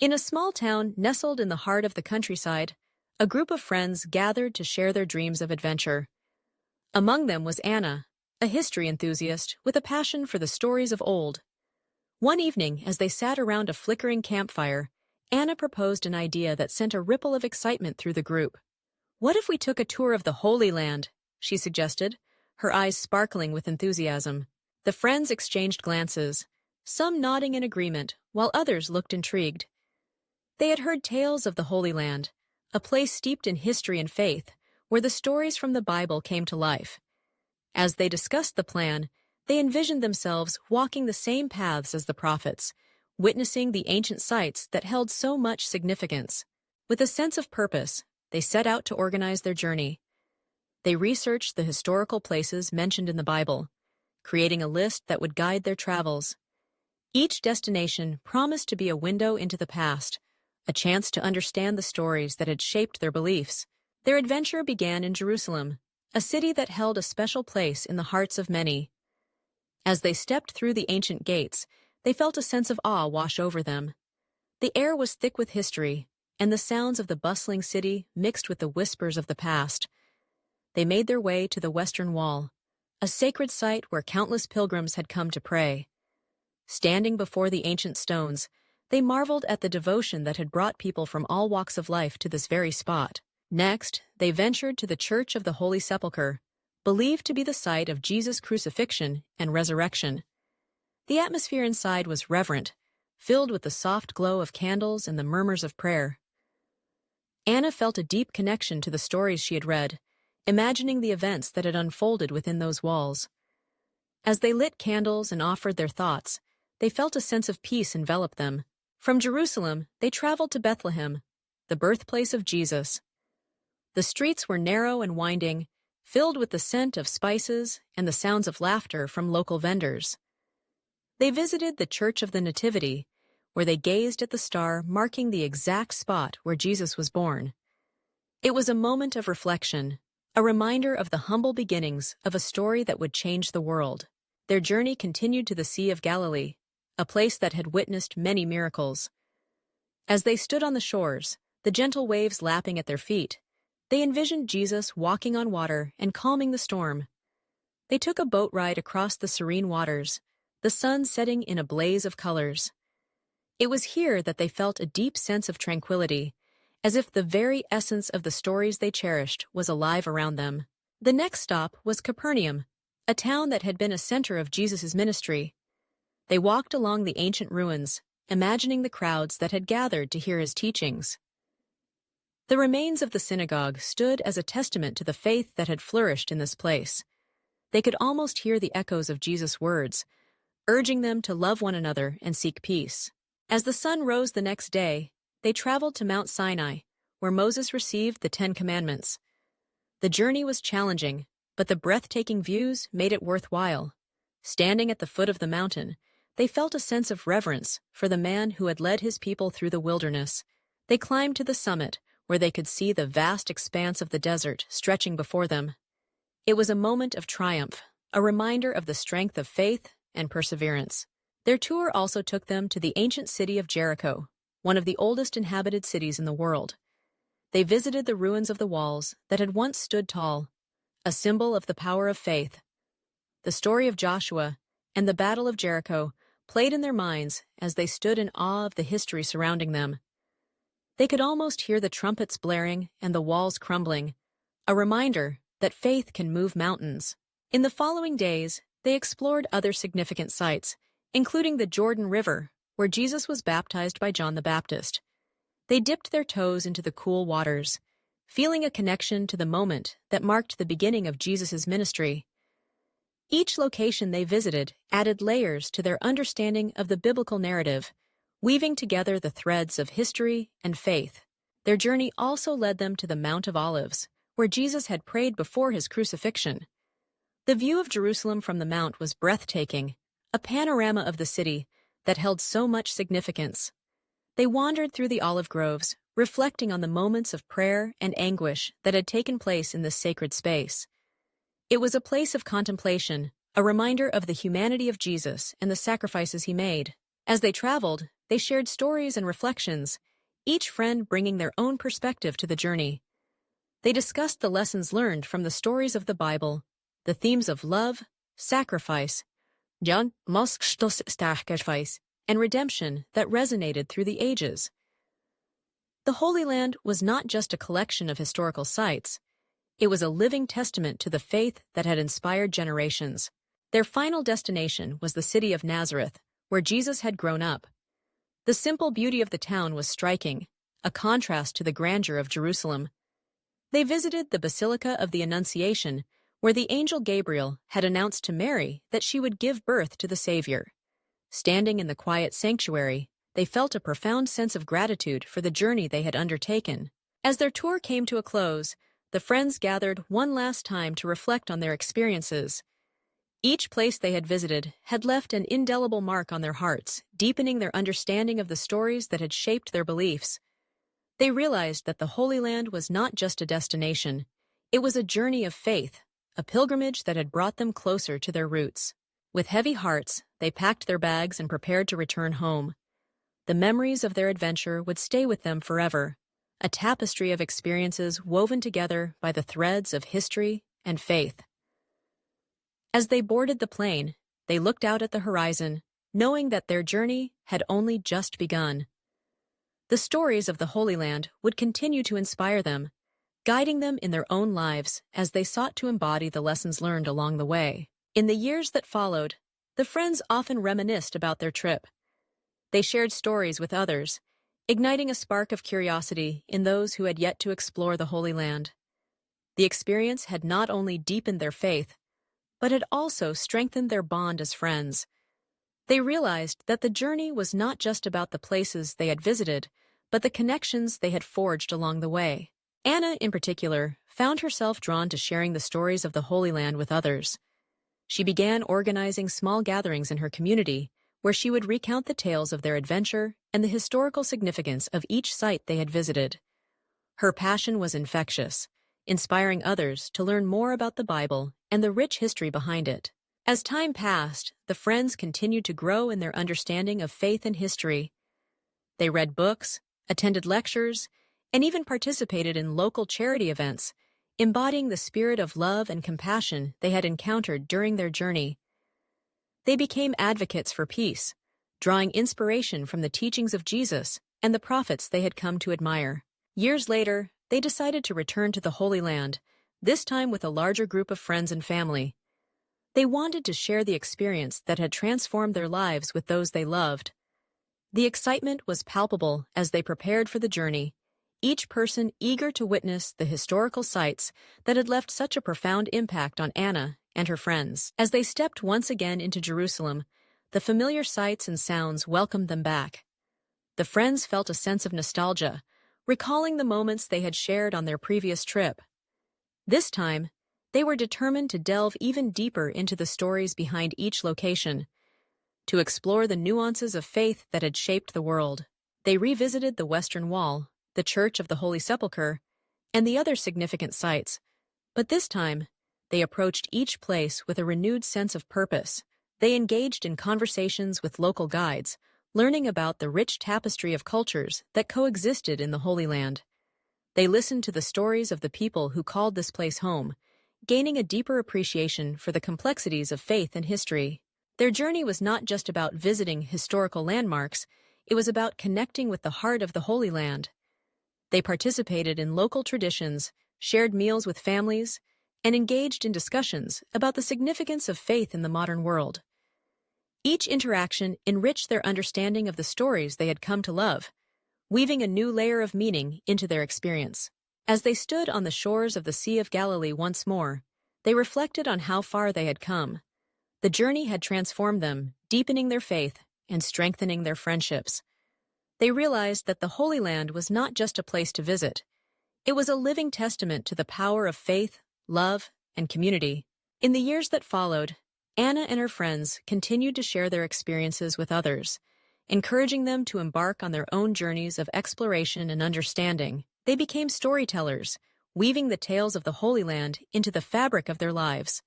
In a small town nestled in the heart of the countryside, a group of friends gathered to share their dreams of adventure. Among them was Anna, a history enthusiast with a passion for the stories of old. One evening, as they sat around a flickering campfire, Anna proposed an idea that sent a ripple of excitement through the group. "What if we took a tour of the Holy Land?" she suggested, her eyes sparkling with enthusiasm. The friends exchanged glances, some nodding in agreement, while others looked intrigued. They had heard tales of the Holy Land, a place steeped in history and faith, where the stories from the Bible came to life. As they discussed the plan, they envisioned themselves walking the same paths as the prophets, witnessing the ancient sites that held so much significance. With a sense of purpose, they set out to organize their journey. They researched the historical places mentioned in the Bible, creating a list that would guide their travels. Each destination promised to be a window into the past, a chance to understand the stories that had shaped their beliefs. Their adventure began in Jerusalem, a city that held a special place in the hearts of many. As they stepped through the ancient gates, they felt a sense of awe wash over them. The air was thick with history, and the sounds of the bustling city mixed with the whispers of the past. They made their way to the Western Wall, a sacred site where countless pilgrims had come to pray. Standing before the ancient stones, they marveled at the devotion that had brought people from all walks of life to this very spot. Next, they ventured to the Church of the Holy Sepulchre, believed to be the site of Jesus' crucifixion and resurrection. The atmosphere inside was reverent, filled with the soft glow of candles and the murmurs of prayer. Anna felt a deep connection to the stories she had read, imagining the events that had unfolded within those walls. As they lit candles and offered their thoughts, they felt a sense of peace envelop them. From Jerusalem, they traveled to Bethlehem, the birthplace of Jesus. The streets were narrow and winding, filled with the scent of spices and the sounds of laughter from local vendors. They visited the Church of the Nativity, where they gazed at the star marking the exact spot where Jesus was born. It was a moment of reflection, a reminder of the humble beginnings of a story that would change the world. Their journey continued to the Sea of Galilee, a place that had witnessed many miracles. As they stood on the shores, the gentle waves lapping at their feet, they envisioned Jesus walking on water and calming the storm. They took a boat ride across the serene waters, the sun setting in a blaze of colors. It was here that they felt a deep sense of tranquility, as if the very essence of the stories they cherished was alive around them. The next stop was Capernaum, a town that had been a center of Jesus' ministry. They walked along the ancient ruins, imagining the crowds that had gathered to hear his teachings. The remains of the synagogue stood as a testament to the faith that had flourished in this place. They could almost hear the echoes of Jesus' words, urging them to love one another and seek peace. As the sun rose the next day, they traveled to Mount Sinai, where Moses received the 10 Commandments. The journey was challenging, but the breathtaking views made it worthwhile. Standing at the foot of the mountain, they felt a sense of reverence for the man who had led his people through the wilderness. They climbed to the summit, where they could see the vast expanse of the desert stretching before them. It was a moment of triumph, a reminder of the strength of faith and perseverance. Their tour also took them to the ancient city of Jericho, one of the oldest inhabited cities in the world. They visited the ruins of the walls that had once stood tall, a symbol of the power of faith. The story of Joshua and the Battle of Jericho played in their minds as they stood in awe of the history surrounding them. They could almost hear the trumpets blaring and the walls crumbling, a reminder that faith can move mountains. In the following days, they explored other significant sites, including the Jordan River, where Jesus was baptized by John the Baptist. They dipped their toes into the cool waters, feeling a connection to the moment that marked the beginning of Jesus' ministry. Each location they visited added layers to their understanding of the biblical narrative, weaving together the threads of history and faith. Their journey also led them to the Mount of Olives, where Jesus had prayed before his crucifixion. The view of Jerusalem from the mount was breathtaking, a panorama of the city that held so much significance. They wandered through the olive groves, reflecting on the moments of prayer and anguish that had taken place in this sacred space. It was a place of contemplation, a reminder of the humanity of Jesus and the sacrifices he made. As they traveled, they shared stories and reflections, each friend bringing their own perspective to the journey. They discussed the lessons learned from the stories of the Bible, the themes of love, sacrifice, and redemption that resonated through the ages. The Holy Land was not just a collection of historical sites. It was a living testament to the faith that had inspired generations. Their final destination was the city of Nazareth, where Jesus had grown up. The simple beauty of the town was striking, a contrast to the grandeur of Jerusalem. They visited the Basilica of the Annunciation, where the angel Gabriel had announced to Mary that she would give birth to the Savior. Standing in the quiet sanctuary, they felt a profound sense of gratitude for the journey they had undertaken. As their tour came to a close, the friends gathered one last time to reflect on their experiences. Each place they had visited had left an indelible mark on their hearts, deepening their understanding of the stories that had shaped their beliefs. They realized that the Holy Land was not just a destination. It was a journey of faith, a pilgrimage that had brought them closer to their roots. With heavy hearts, they packed their bags and prepared to return home. The memories of their adventure would stay with them forever, a tapestry of experiences woven together by the threads of history and faith. As they boarded the plane, they looked out at the horizon, knowing that their journey had only just begun. The stories of the Holy Land would continue to inspire them, guiding them in their own lives as they sought to embody the lessons learned along the way. In the years that followed, the friends often reminisced about their trip. They shared stories with others, igniting a spark of curiosity in those who had yet to explore the Holy Land. The experience had not only deepened their faith, but had also strengthened their bond as friends. They realized that the journey was not just about the places they had visited, but the connections they had forged along the way. Anna, in particular, found herself drawn to sharing the stories of the Holy Land with others. She began organizing small gatherings in her community, where she would recount the tales of their adventure and the historical significance of each site they had visited. Her passion was infectious, inspiring others to learn more about the Bible and the rich history behind it. As time passed, the friends continued to grow in their understanding of faith and history. They read books, attended lectures, and even participated in local charity events, embodying the spirit of love and compassion they had encountered during their journey. They became advocates for peace, drawing inspiration from the teachings of Jesus and the prophets they had come to admire. Years later, they decided to return to the Holy Land, this time with a larger group of friends and family. They wanted to share the experience that had transformed their lives with those they loved. The excitement was palpable as they prepared for the journey, each person eager to witness the historical sites that had left such a profound impact on Anna and her friends. As they stepped once again into Jerusalem, the familiar sights and sounds welcomed them back. The friends felt a sense of nostalgia, recalling the moments they had shared on their previous trip. This time, they were determined to delve even deeper into the stories behind each location, to explore the nuances of faith that had shaped the world. They revisited the Western Wall, the Church of the Holy Sepulchre, and the other significant sites, but this time, they approached each place with a renewed sense of purpose. They engaged in conversations with local guides, learning about the rich tapestry of cultures that coexisted in the Holy Land. They listened to the stories of the people who called this place home, gaining a deeper appreciation for the complexities of faith and history. Their journey was not just about visiting historical landmarks, it was about connecting with the heart of the Holy Land. They participated in local traditions, shared meals with families, and engaged in discussions about the significance of faith in the modern world. Each interaction enriched their understanding of the stories they had come to love, weaving a new layer of meaning into their experience. As they stood on the shores of the Sea of Galilee once more, they reflected on how far they had come. The journey had transformed them, deepening their faith and strengthening their friendships. They realized that the Holy Land was not just a place to visit. It was a living testament to the power of faith, love, and community. In the years that followed, Anna and her friends continued to share their experiences with others, encouraging them to embark on their own journeys of exploration and understanding. They became storytellers, weaving the tales of the Holy Land into the fabric of their lives.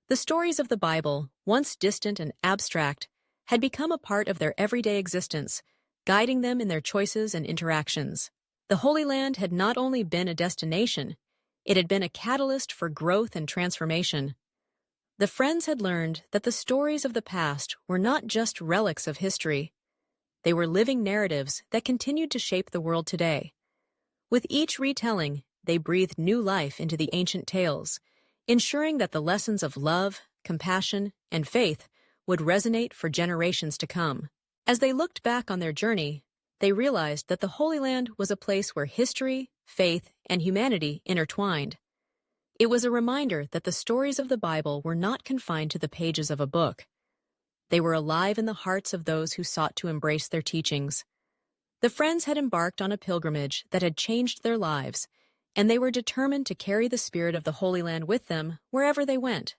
The stories of the Bible, once distant and abstract, had become a part of their everyday existence, guiding them in their choices and interactions. The Holy Land had not only been a destination, it had been a catalyst for growth and transformation. The friends had learned that the stories of the past were not just relics of history. They were living narratives that continued to shape the world today. With each retelling, they breathed new life into the ancient tales, ensuring that the lessons of love, compassion, and faith would resonate for generations to come. As they looked back on their journey, they realized that the Holy Land was a place where history, faith, and humanity intertwined. It was a reminder that the stories of the Bible were not confined to the pages of a book. They were alive in the hearts of those who sought to embrace their teachings. The friends had embarked on a pilgrimage that had changed their lives, and they were determined to carry the spirit of the Holy Land with them wherever they went.